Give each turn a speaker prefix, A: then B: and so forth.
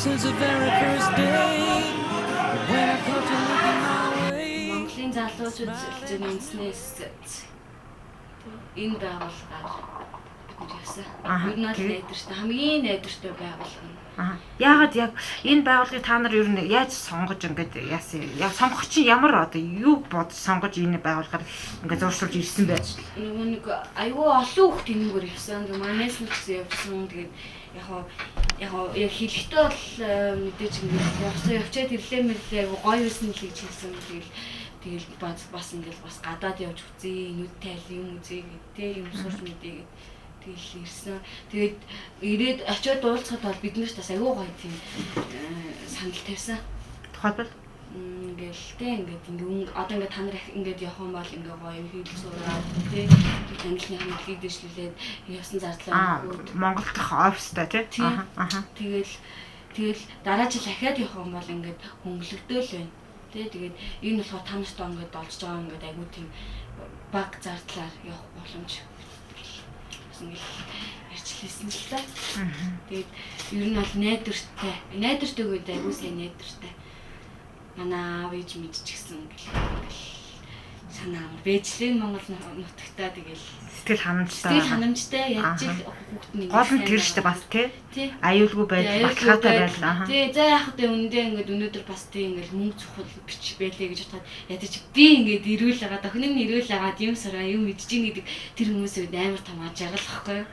A: since the very first day when I caught you looking my way.
B: Монголын залуучууд зөв энэснээс энэ байгууллагаар яасан. Ер нь л найдвартай хамгийн найдвартай байгууллага.
C: Яагаад яг энэ байгууллагыг та нар ер нь яаж сонгож ингээд яасан? Яг сонгох чинь ямар одоо юу бодож сонгож энэ байгууллагаар ингээд зуршуулж ирсэн байж?
B: Нэг аюу олон хүүхд энэгээр явсан. Манайс нь гэсэн явсан. Тэгээд яг хэлэхдээ бол мэдээж ингээд явчаад ирлээ мэрлээ гоё юусэн л гэж хэлсэн. Тэгэл бас ингээд бас гадаад явж үзье. Нүдтэй юм үзье гэдэг юм сурч мэдээ. Тэгэл ирсэн. Тэгээд ирээд очиод уулзахад бол биднээс бас аюу гоё тийм санал тавьсан.
C: Тухайлбал
B: ингээд одоо ингээд та нар ингээд явах юм бол ингээд гоё хийл сураад тий танилны хамтлагийг дэвшлүүлээд явсан зардлаа
C: Монгол дахь офистай тий.
B: Тэгэл дараа жил ахаад явах юм бол ингээд хөнгөлөгдөөл байна. Тий тэгээд энэ болохоор та нарт ингээд олж байгаа ингээд аюу тийм баг зардлаар явах боломж ярьчлээсэн л та. Тэгээд ер нь бол найдвартай гэдэг аюу сайн найдвартай. Манай аав ээж мэдчихсэн гэл санаа амар бэжлэн Монгол нутагтаа тэгэл
C: сэтгэл ханамжтай
B: яаж л хүүхэд нэг
C: гол нь тэр штэ бас тий аюулгүй байдал баталгаатай байлаа.
B: Тий за яг хөтэ үндэ ингээд өнөөдөр бас тий ингээд мөнгө цохол бич байлээ гэж бодоход ядаж би ингээд ирүүл агаад охин нь ирүүл агаад юм сураа юм мэдчихин гэдэг тэр хүмүүсүүд амар том ажиглахгүй юу.